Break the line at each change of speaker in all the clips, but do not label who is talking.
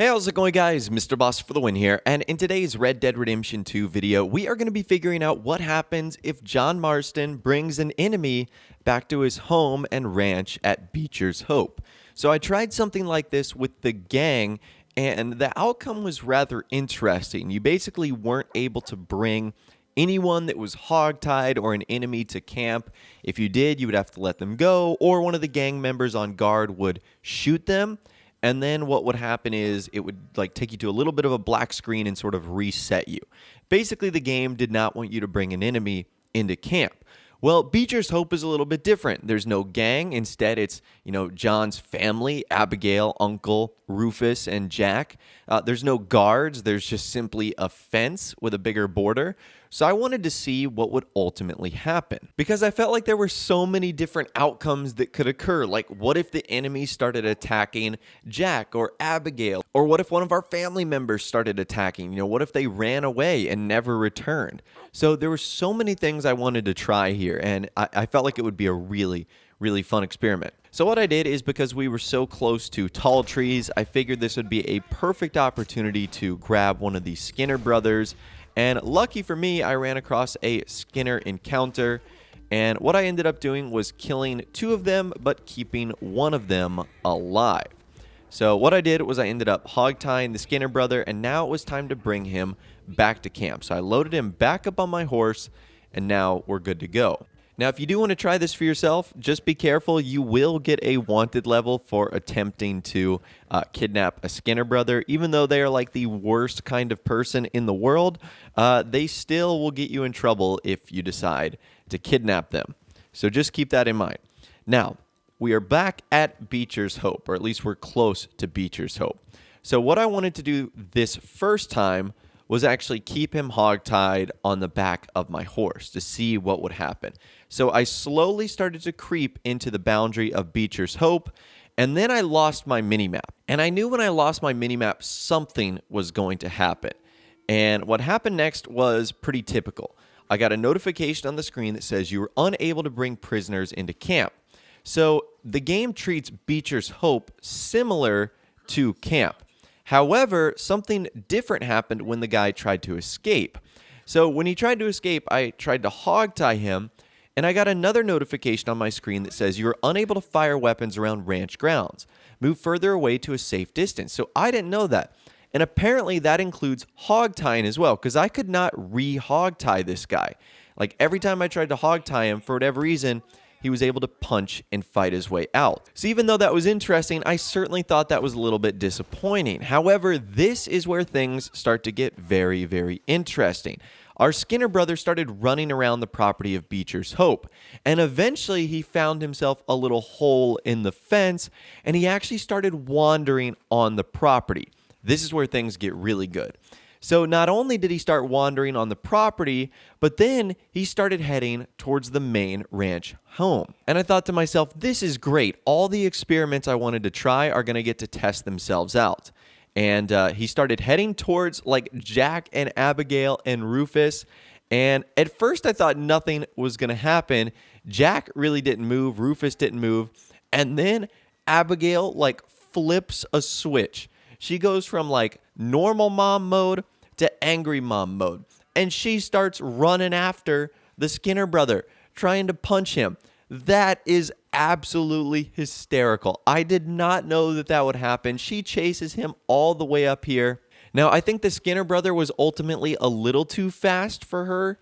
Hey, how's it going, guys? Mr. Boss for the win here, and in today's Red Dead Redemption 2 video, we are going to be figuring out what happens if John Marston brings an enemy back to his home and ranch at Beecher's Hope. So I tried something like this with the gang, and the outcome was rather interesting. You basically weren't able to bring anyone that was hogtied or an enemy to camp. If you did, you would have to let them go, or one of the gang members on guard would shoot them. And then what would happen is it would take you to a little bit of a black screen and sort of reset you. Basically, the game did not want you to bring an enemy into camp. Well, Beecher's Hope is a little bit different. There's no gang. Instead, it's, John's family, Abigail, Uncle, Rufus, and Jack. There's no guards. There's just simply a fence with a bigger border. So I wanted to see what would ultimately happen, because I felt like there were so many different outcomes that could occur. Like, what if the enemy started attacking Jack or Abigail? Or what if one of our family members started attacking? What if they ran away and never returned? So there were so many things I wanted to try here, and I felt like it would be a really fun experiment. So what I did is, because we were so close to tall trees, I figured this would be a perfect opportunity to grab one of these Skinner brothers. And lucky for me, I ran across a Skinner encounter, and what I ended up doing was killing two of them, but keeping one of them alive. So what I did was I ended up hog-tying the Skinner brother, and now it was time to bring him back to camp. So I loaded him back up on my horse, and now we're good to go. Now, if you do want to try this for yourself, just be careful. You will get a wanted level for attempting to kidnap a Skinner brother. Even though they are like the worst kind of person in the world, they still will get you in trouble if you decide to kidnap them. So just keep that in mind. Now, we are back at Beecher's Hope, or at least we're close to Beecher's Hope. So what I wanted to do this first time was actually keep him hogtied on the back of my horse to see what would happen. So I slowly started to creep into the boundary of Beecher's Hope, and then I lost my minimap. And I knew when I lost my minimap, something was going to happen. And what happened next was pretty typical. I got a notification on the screen that says you were unable to bring prisoners into camp. So the game treats Beecher's Hope similar to camp. However, something different happened when the guy tried to escape. So when he tried to escape, I tried to hogtie him, and I got another notification on my screen that says you are unable to fire weapons around ranch grounds. Move further away to a safe distance. So I didn't know that. And apparently that includes hogtying as well, because I could not re-hogtie this guy. Like, every time I tried to hogtie him, for whatever reason, he was able to punch and fight his way out. So even though that was interesting, I certainly thought that was a little bit disappointing. However, this is where things start to get very interesting. Our Skinner brother started running around the property of Beecher's Hope, and eventually he found himself a little hole in the fence, and he actually started wandering on the property. This is where things get really good. So not only did he start wandering on the property, but then he started heading towards the main ranch home. And I thought to myself, this is great. All the experiments I wanted to try are going to get to test themselves out. And he started heading towards Jack and Abigail and Rufus. And at first I thought nothing was going to happen. Jack really didn't move. Rufus didn't move. And then Abigail flips a switch. She goes from normal mom mode to angry mom mode. And she starts running after the Skinner brother, trying to punch him. That is absolutely hysterical. I did not know that would happen. She chases him all the way up here. Now, I think the Skinner brother was ultimately a little too fast for her.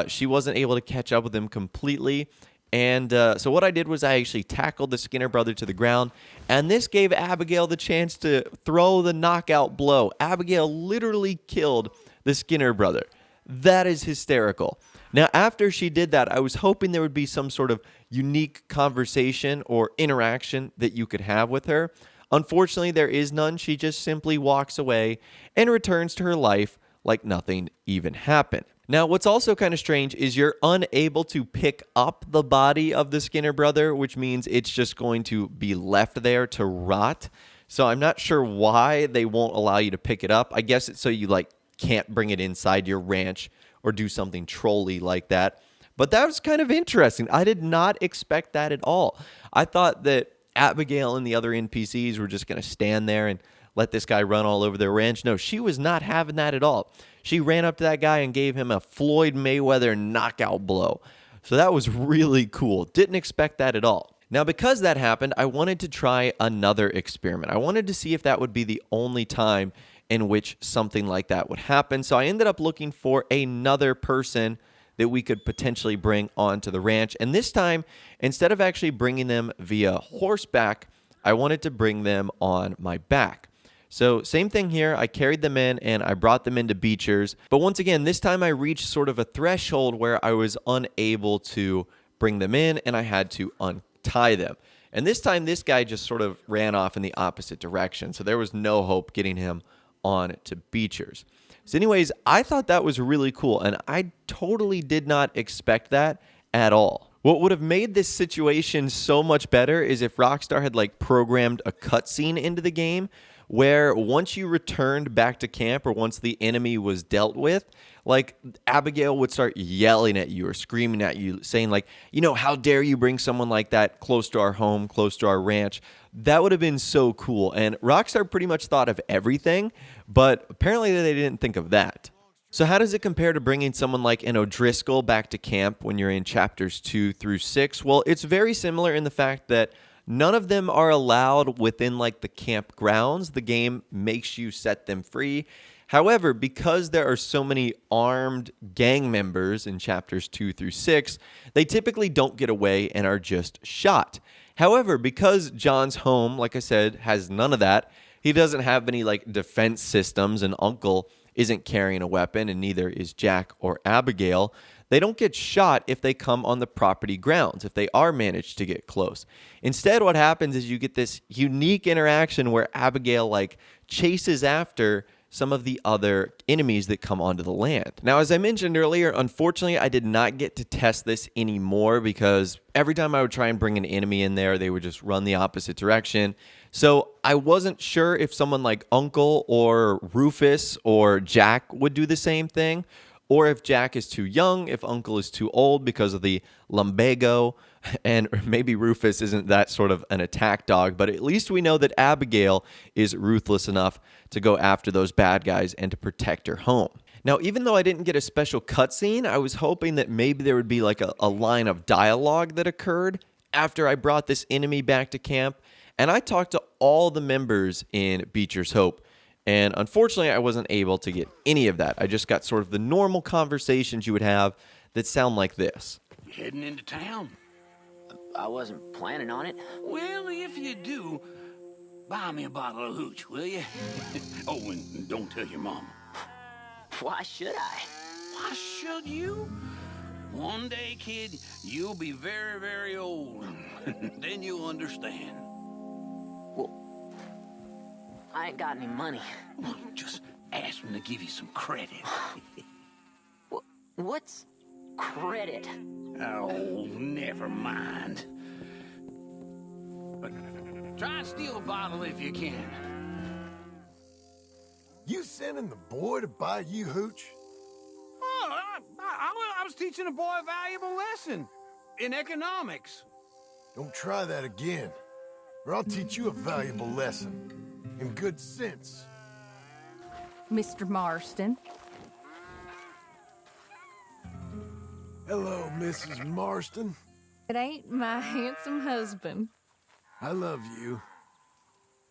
She wasn't able to catch up with him completely. And so what I did was I actually tackled the Skinner brother to the ground, and this gave Abigail the chance to throw the knockout blow. Abigail literally killed the Skinner brother. That is hysterical. Now, after she did that, I was hoping there would be some sort of unique conversation or interaction that you could have with her. Unfortunately, there is none. She just simply walks away and returns to her life like nothing even happened. Now, what's also kind of strange is you're unable to pick up the body of the Skinner brother, which means it's just going to be left there to rot. So I'm not sure why they won't allow you to pick it up. I guess it's so you can't bring it inside your ranch or do something trolly like that. But that was kind of interesting. I did not expect that at all. I thought that Abigail and the other NPCs were just going to stand there and let this guy run all over their ranch. No, she was not having that at all. She ran up to that guy and gave him a Floyd Mayweather knockout blow. So that was really cool. Didn't expect that at all. Now, because that happened, I wanted to try another experiment. I wanted to see if that would be the only time in which something like that would happen. So I ended up looking for another person that we could potentially bring onto the ranch. And this time, instead of actually bringing them via horseback, I wanted to bring them on my back. So same thing here. I carried them in and I brought them into Beecher's. But once again, this time I reached sort of a threshold where I was unable to bring them in and I had to untie them. And this time, this guy just sort of ran off in the opposite direction. So there was no hope getting him on to Beecher's. So anyways, I thought that was really cool. And I totally did not expect that at all. What would have made this situation so much better is if Rockstar had like programmed a cutscene into the game where once you returned back to camp or once the enemy was dealt with, like Abigail would start yelling at you or screaming at you, saying like, you know, how dare you bring someone like that close to our home, close to our ranch. That would have been so cool. And Rockstar pretty much thought of everything, but apparently they didn't think of that. So how does it compare to bringing someone like an O'Driscoll back to camp when you're in chapters 2 through 6? Well, it's very similar in the fact that none of them are allowed within like the campgrounds. The game makes you set them free. However, because there are so many armed gang members in chapters 2 through 6, they typically don't get away and are just shot. However, because John's home, like I said, has none of that, he doesn't have any like defense systems, and Uncle isn't carrying a weapon, and neither is Jack or Abigail. They don't get shot if they come on the property grounds, if they are managed to get close. Instead, what happens is you get this unique interaction where Abigail like chases after some of the other enemies that come onto the land. Now, as I mentioned earlier, unfortunately, I did not get to test this anymore because every time I would try and bring an enemy in there, they would just run the opposite direction. So I wasn't sure if someone like Uncle or Rufus or Jack would do the same thing, or if Jack is too young, if Uncle is too old because of the lumbago, and maybe Rufus isn't that sort of an attack dog, but at least we know that Abigail is ruthless enough to go after those bad guys and to protect her home. Now, even though I didn't get a special cutscene, I was hoping that maybe there would be like a line of dialogue that occurred after I brought this enemy back to camp, and I talked to all the members in Beecher's Hope. And unfortunately, I wasn't able to get any of that. I just got sort of the normal conversations you would have that sound like this.
You heading into town?
I wasn't planning on it.
Well, if you do, buy me a bottle of hooch, will you? Oh, and don't tell your mama.
Why should I?
Why should you? One day, kid, you'll be very, very old. Then you'll understand.
Well, I ain't got any money.
Well, just ask them to give you some credit.
What's credit?
Oh, never mind. But try and steal a bottle if you can.
You sending the boy to buy you hooch?
Oh, I was teaching a boy a valuable lesson in economics.
Don't try that again, or I'll teach you a valuable lesson in good sense.
Mr. Marston.
Hello, Mrs. Marston.
It ain't my handsome husband.
I love you.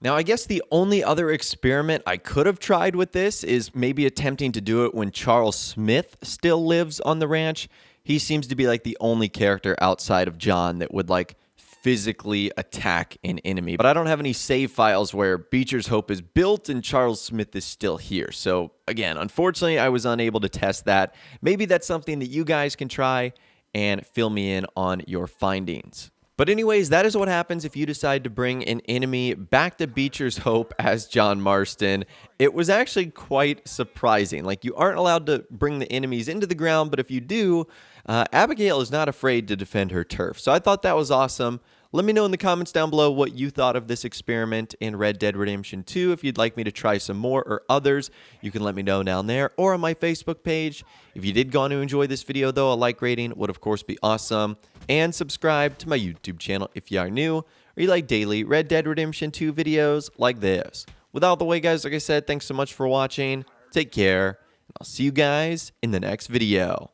Now, I guess the only other experiment I could have tried with this is maybe attempting to do it when Charles Smith still lives on the ranch. He seems to be like the only character outside of John that would like physically attack an enemy. But I don't have any save files where Beecher's Hope is built and Charles Smith is still here. So again, unfortunately, I was unable to test that. Maybe that's something that you guys can try and fill me in on your findings. But anyways, that is what happens if you decide to bring an enemy back to Beecher's Hope as John Marston. It was actually quite surprising. Like, you aren't allowed to bring the enemies into the ground, but if you do, Abigail is not afraid to defend her turf. So I thought that was awesome. Let me know in the comments down below what you thought of this experiment in Red Dead Redemption 2. If you'd like me to try some more or others, you can let me know down there or on my Facebook page. If you did go on to enjoy this video, though, a like rating would, of course, be awesome. And subscribe to my YouTube channel if you are new or you like daily Red Dead Redemption 2 videos like this. With all the way, guys, like I said, thanks so much for watching. Take care, and I'll see you guys in the next video.